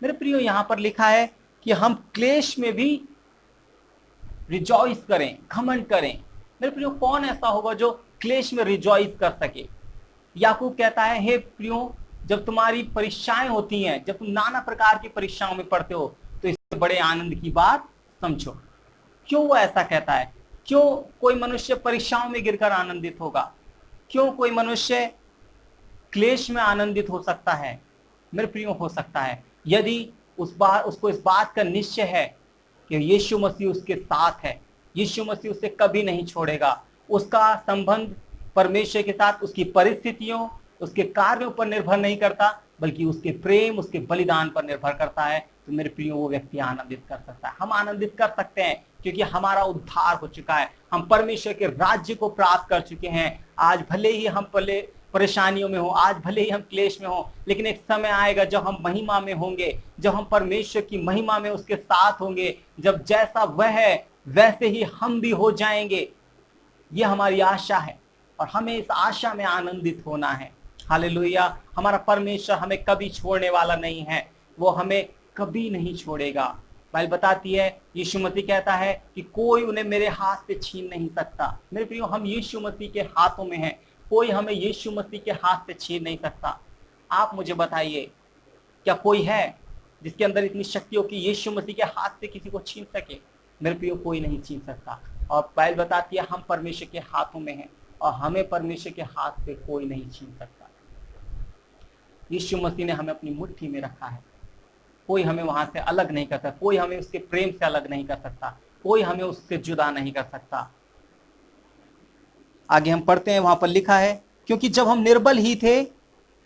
मेरे प्रियो, यहां पर लिखा है कि हम क्लेश में भी रिजॉइस करें, घमंड करें। मेरे प्रियो, कौन ऐसा होगा जो क्लेश में रिजॉइस कर सके? याकूब कहता है, हे प्रियो, जब तुम्हारी परीक्षाएं होती हैं, जब तुम नाना प्रकार की परीक्षाओं में पड़ते हो, तो इससे बड़े आनंद की बात समझो। क्यों वो ऐसा कहता है? क्यों कोई मनुष्य परीक्षाओं में गिरकर आनंदित होगा? क्यों कोई मनुष्य क्लेश में आनंदित हो सकता है? मेरे प्रियो, हो सकता है यदि उसको इस बात का निश्चय है कि यीशु मसीह उसके साथ है, यीशु मसीह उसे कभी नहीं छोड़ेगा। उसका संबंध परमेश्वर के साथ उसकी परिस्थितियों, उसके कार्यों पर निर्भर नहीं करता, बल्कि उसके प्रेम, उसके बलिदान पर निर्भर करता है। तो मेरे प्रियो, वो व्यक्ति आनंदित कर सकता है। हम आनंदित कर सकते हैं क्योंकि हमारा उद्धार हो चुका है। हम परमेश्वर के राज्य को प्राप्त कर चुके हैं। आज भले ही हम परेशानियों में हो, आज भले ही हम क्लेश में हो, लेकिन एक समय आएगा जब हम महिमा में होंगे, जब हम परमेश्वर की महिमा में उसके साथ होंगे, जब जैसा वह है वैसे ही हम भी हो जाएंगे। ये हमारी आशा है और हमें इस आशा में आनंदित होना है। हालेलुया। हमारा परमेश्वर हमें कभी छोड़ने वाला नहीं है, वो हमें कभी नहीं छोड़ेगा। बाइबल बताती है, यीशु मसीह कहता है कि कोई उन्हें मेरे हाथ से छीन नहीं सकता। मेरे प्रियो, हम यीशु मसीह के हाथों में हैं, कोई हमें यीशु मसीह के हाथ से छीन नहीं सकता। आप मुझे बताइए, क्या कोई है जिसके अंदर इतनी शक्ति हो कि यीशु मसीह के हाथ से किसी को छीन सके? मेरे प्रियो, कोई नहीं छीन सकता। और बाइबल बताती है, हम परमेश्वर के हाथों में हैं और हमें परमेश्वर के हाथ से कोई नहीं छीन सकता। यीशु मसीह ने हमें अपनी मुट्ठी में रखा है, कोई हमें वहां से अलग नहीं कर सकता, कोई हमें उसके प्रेम से अलग नहीं कर सकता, कोई हमें उससे जुदा नहीं कर सकता। आगे हम पढ़ते हैं, वहां पर लिखा है, क्योंकि जब हम निर्बल ही थे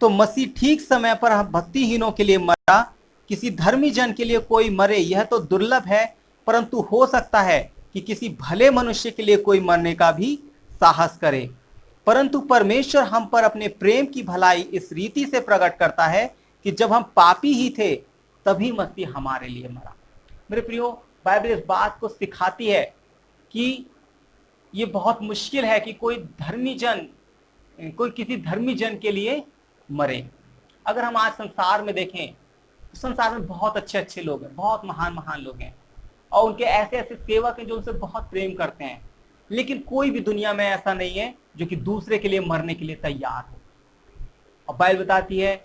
तो मसीह ठीक समय पर हम भक्तिहीनों के लिए मरा। किसी धर्मी जन के लिए कोई मरे यह तो दुर्लभ है, परंतु हो सकता है कि किसी भले मनुष्य के लिए कोई मरने का भी साहस करे। परंतु परमेश्वर हम पर अपने प्रेम की भलाई इस रीति से प्रकट करता है कि जब हम पापी ही थे तभी मसीह हमारे लिए मरा। मेरे प्रियो, बाइबल इस बात को सिखाती है कि ये बहुत मुश्किल है कि कोई किसी धर्मी जन के लिए मरे। अगर हम आज संसार में देखें तो संसार में बहुत अच्छे लोग हैं, बहुत महान लोग हैं और उनके ऐसे सेवक हैं जो उनसे बहुत प्रेम करते हैं, लेकिन कोई भी दुनिया में ऐसा नहीं है जो कि दूसरे के लिए मरने के लिए तैयार हो। और बाइबल बताती है,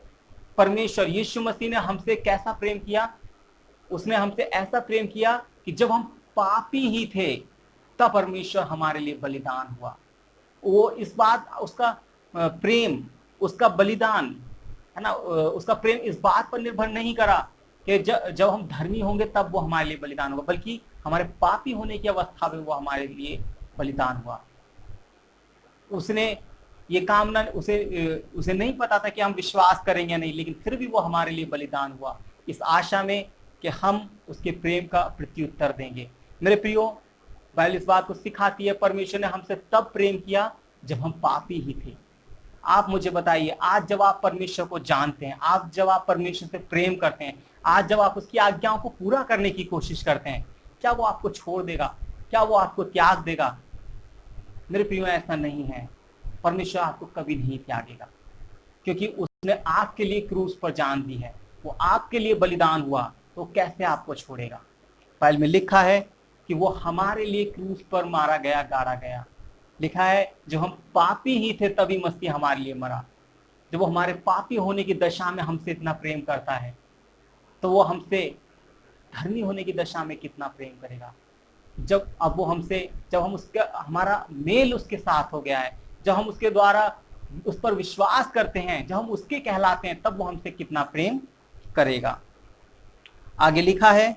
परमेश्वर यीशु मसीह ने हमसे कैसा प्रेम किया? उसने हमसे ऐसा प्रेम किया कि जब हम पापी ही थे तब परमेश्वर हमारे लिए बलिदान हुआ। वो इस बात, उसका प्रेम, उसका बलिदान है ना, उसका प्रेम इस बात पर निर्भर नहीं करा कि जब हम धर्मी होंगे तब वो हमारे लिए बलिदान होगा, बल्कि हमारे पापी होने की अवस्था में वो हमारे लिए बलिदान हुआ। उसने ये कामना, उसे नहीं पता था कि हम विश्वास करेंगे या नहीं, लेकिन फिर भी वो हमारे लिए बलिदान हुआ, इस आशा में कि हम उसके प्रेम का प्रत्युत्तर देंगे। मेरे प्रियो, बाइबल इस बात को सिखाती है, परमेश्वर ने हमसे तब प्रेम किया जब हम पापी ही थे। आप मुझे बताइए, आज जब आप परमेश्वर को जानते हैं, आज जब आप परमेश्वर से प्रेम करते हैं, आज जब आप उसकी आज्ञाओं को पूरा करने की कोशिश करते हैं, क्या वो आपको छोड़ देगा? क्या वो आपको त्याग देगा? मेरे प्रियो, ऐसा नहीं है। परमेश्वर आपको कभी नहीं त्यागेगा, क्योंकि उसने आपके लिए क्रूस पर जान दी है, वो आपके लिए बलिदान हुआ, तो कैसे आपको छोड़ेगा? बाइबल में लिखा है कि वो हमारे लिए क्रूस पर मारा गया, गाड़ा गया। लिखा है जब हम पापी ही थे तभी मसीह हमारे लिए मरा। जब वो हमारे पापी होने की दशा में हमसे इतना प्रेम करता है, तो वो हमसे धर्मी होने की दशा में कितना प्रेम करेगा। जब हम उसके हमारा मेल उसके साथ हो गया है, जब हम उसके द्वारा उस पर विश्वास करते हैं, जब हम उसके कहलाते हैं, तब वो हमसे कितना प्रेम करेगा। आगे लिखा है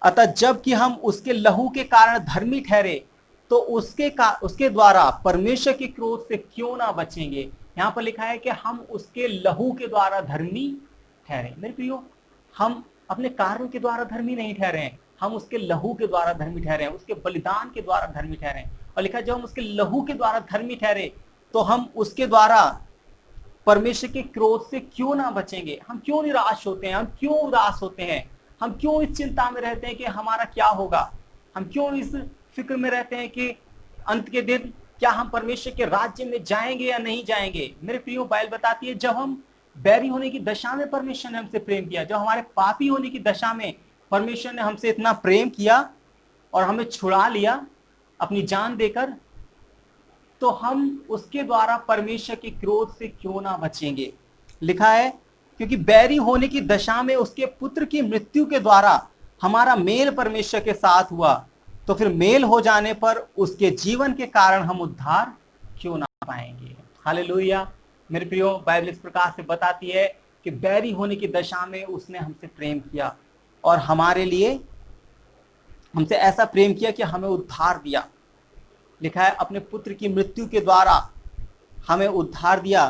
अतः जबकि हम उसके लहू के कारण धर्मी ठहरे, तो उसके द्वारा परमेश्वर के क्रोध से क्यों ना बचेंगे। यहाँ पर लिखा है कि हम उसके लहू के द्वारा धर्मी ठहरे। मेरे प्रियो, हम अपने कार्यों के द्वारा धर्मी नहीं ठहरे हैं, हम उसके लहू के द्वारा धर्मी ठहरे हैं, उसके बलिदान के द्वारा धर्मी ठहरे हैं। और लिखा है जब हम उसके लहू के द्वारा धर्मी ठहरे, तो हम उसके द्वारा परमेश्वर के क्रोध से क्यों ना बचेंगे। हम क्यों निराश होते हैं, हम क्यों उदास होते हैं, हम क्यों इस चिंता में रहते हैं कि हमारा क्या होगा, हम क्यों इस फिक्र में रहते हैं कि अंत के दिन क्या हम परमेश्वर के राज्य में जाएंगे या नहीं जाएंगे। मेरे प्रियो, बाइबल बताती है जब हम बैरी होने की दशा में परमेश्वर ने हमसे प्रेम किया, जब हमारे पापी होने की दशा में परमेश्वर ने हमसे इतना प्रेम किया और हमें छुड़ा लिया अपनी जान देकर, तो हम उसके द्वारा परमेश्वर के क्रोध से क्यों ना बचेंगे। लिखा है क्योंकि बैरी होने की दशा में उसके पुत्र की मृत्यु के द्वारा हमारा मेल परमेश्वर के साथ हुआ, तो फिर मेल हो जाने पर उसके जीवन के कारण हम उद्धार क्यों ना पाएंगे। हालेलुया। मेरे प्रियो, बाइबल इस प्रकार से बताती है कि बैरी होने की दशा में उसने हमसे प्रेम किया और हमारे लिए हमसे ऐसा प्रेम किया कि हमें उद्धार दिया। लिखा है अपने पुत्र की मृत्यु के द्वारा हमें उद्धार दिया,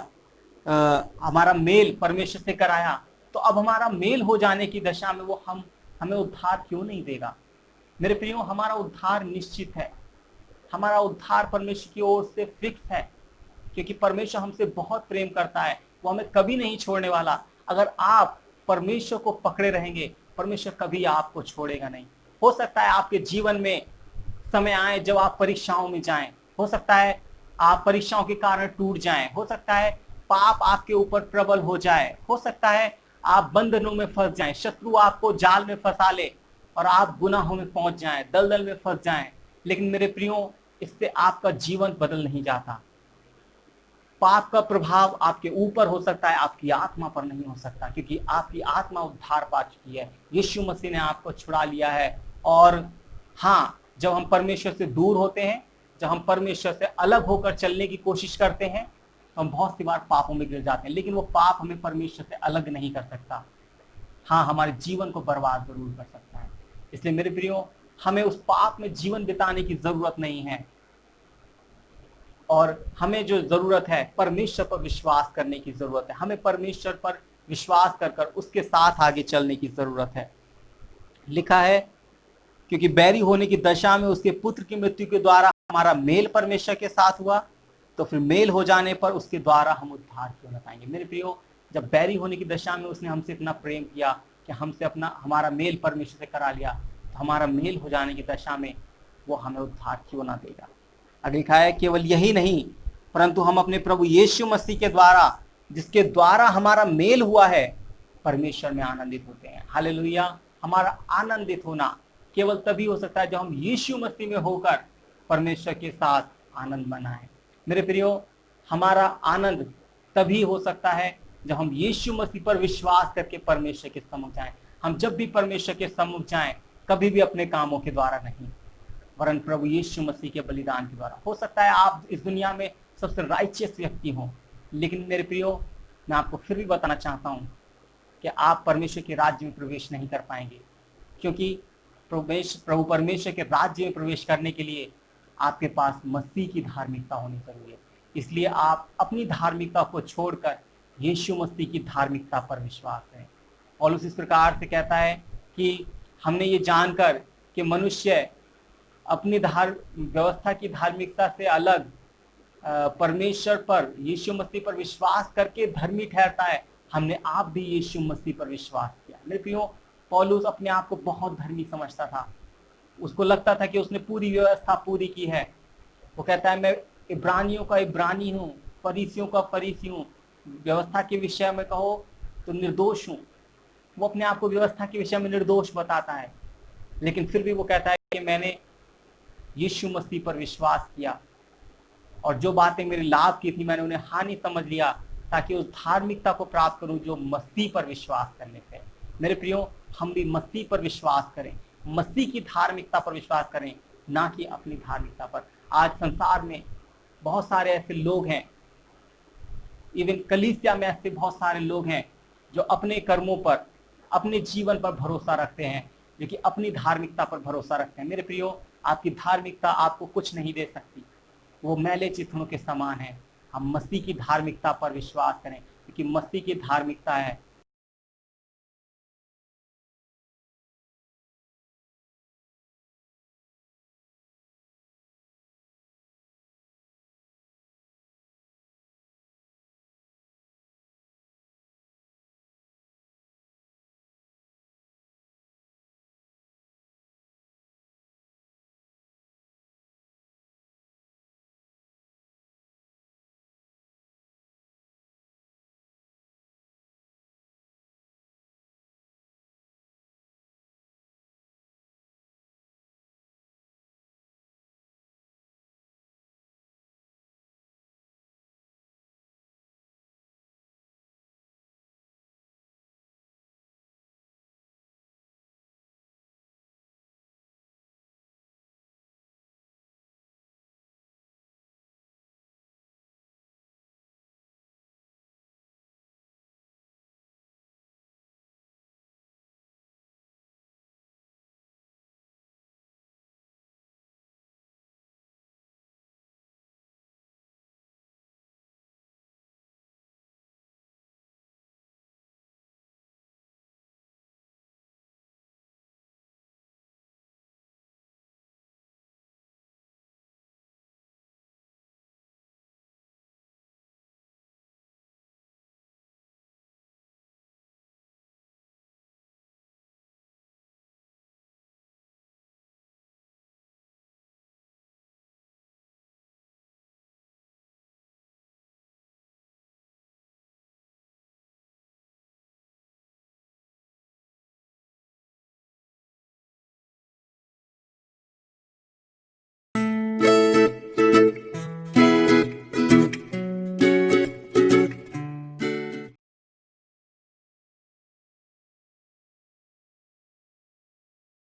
हमारा मेल परमेश्वर से कराया। तो अब हमारा मेल हो जाने की दशा में वो हमें उद्धार क्यों नहीं देगा। मेरे प्रियो, हमारा उद्धार निश्चित है, हमारा उद्धार परमेश्वर की ओर से फिक्स है, क्योंकि परमेश्वर हमसे बहुत प्रेम करता है, वो हमें कभी नहीं छोड़ने वाला। अगर आप परमेश्वर को पकड़े रहेंगे, परमेश्वर कभी आपको छोड़ेगा नहीं। हो सकता है आपके जीवन में समय आए जब आप परीक्षाओं में जाएं, हो सकता है आप परीक्षाओं के कारण टूट जाएं, हो सकता है पाप आपके ऊपर प्रबल हो जाए, हो सकता है आप बंधनों में फंस जाएं, शत्रु आपको जाल में फंसा ले और आप गुनाहों में पहुंच जाएं, दलदल में फंस जाएं। लेकिन मेरे प्रियो, इससे आपका जीवन बदल नहीं जाता। पाप का प्रभाव आपके ऊपर हो सकता है, आपकी आत्मा पर नहीं हो सकता, क्योंकि आपकी आत्मा उद्धार पा चुकी है। यीशु मसीह ने आपको छुड़ा लिया है। और हाँ, जब हम परमेश्वर से दूर होते हैं, जब हम परमेश्वर से अलग होकर चलने की कोशिश करते हैं, तो हम बहुत सी बार पापों में गिर जाते हैं, लेकिन वो पाप हमें परमेश्वर से अलग नहीं कर सकता। हाँ, हमारे जीवन को बर्बाद जरूर कर सकता है। इसलिए मेरे प्रियो, हमें उस पाप में जीवन बिताने की जरूरत नहीं है, और हमें जो जरूरत है परमेश्वर पर विश्वास करने की जरूरत है। हमें परमेश्वर पर विश्वास कर उसके साथ आगे चलने की जरूरत है। लिखा है क्योंकि बैरी होने की दशा में उसके पुत्र की मृत्यु के द्वारा हमारा मेल परमेश्वर के साथ हुआ, तो फिर मेल हो जाने पर उसके द्वारा हम उद्धार क्यों न पाएंगे। मेरे प्रियो, जब बैरी होने की दशा में उसने हमसे इतना प्रेम किया कि हमसे हमारा मेल परमेश्वर से करा लिया, तो हमारा मेल हो जाने की दशा में वो हमें उद्धार क्यों ना देगा। अगर लिखा है केवल यही नहीं, परंतु हम अपने प्रभु यीशु मसीह के द्वारा, जिसके द्वारा हमारा मेल हुआ है, परमेश्वर में आनंदित होते हैं। हालेलुया। हमारा आनंदित होना केवल तभी हो सकता है जब हम यीशु मसीह में होकर परमेश्वर के साथ आनंद मनाएं। मेरे प्रियो, हमारा आनंद तभी हो सकता है जब हम यीशु मसीह पर विश्वास करके परमेश्वर के सम्मुख जाएं। हम जब भी परमेश्वर के सम्मुख जाएं, कभी भी अपने कामों के द्वारा नहीं, वरन प्रभु यीशु मसीह के बलिदान के द्वारा। हो सकता है आप इस दुनिया में सबसे राइचियस व्यक्ति हों, लेकिन मेरे प्रियो, मैं आपको फिर भी बताना चाहता हूं कि आप परमेश्वर के राज्य में प्रवेश नहीं कर पाएंगे, क्योंकि प्रभु परमेश्वर के राज्य में प्रवेश करने के लिए आपके पास मसीह की धार्मिकता होनी जरूरी है। इसलिए आप अपनी धार्मिकता को छोड़कर यीशु मसीह की धार्मिकता पर विश्वास करें। पौलुस इस प्रकार से कहता है कि हमने ये जानकर कि मनुष्य अपनी व्यवस्था की धार्मिकता से अलग परमेश्वर पर, यीशु मसीह पर विश्वास करके धर्मी ठहरता है, हमने आप भी यीशु मसीह पर विश्वास किया। मेरे प्रियो, पौलुस अपने आप को बहुत धर्मी समझता था, उसको लगता था कि उसने पूरी व्यवस्था पूरी की है। वो कहता है मैं इब्रानियों का इब्रानी हूँ, फरीसियों का फरीसी हूँ, व्यवस्था के विषय में कहो तो निर्दोष हूँ। वो अपने आप को व्यवस्था के विषय में निर्दोष बताता है, लेकिन फिर भी वो कहता है कि मैंने यीशु मसीह पर विश्वास किया और जो बातें मेरे लाभ की थी मैंने उन्हें हानि समझ लिया, ताकि उस धार्मिकता को प्राप्त करूं जो मसीह पर विश्वास करने से। मेरे प्रियो, हम भी मसीह पर विश्वास करें, मसीह की धार्मिकता पर विश्वास करें, ना कि अपनी धार्मिकता पर। आज संसार में बहुत सारे ऐसे लोग हैं, इवन कलीसिया में ऐसे बहुत सारे लोग हैं जो अपने कर्मों पर, अपने जीवन पर भरोसा रखते हैं, जो कि अपनी धार्मिकता पर भरोसा रखते हैं। मेरे प्रियो, आपकी धार्मिकता आपको कुछ नहीं दे सकती, वो मैले चिथड़ों के समान है। हम मसीह की धार्मिकता पर विश्वास करें, क्योंकि मसीह की धार्मिकता है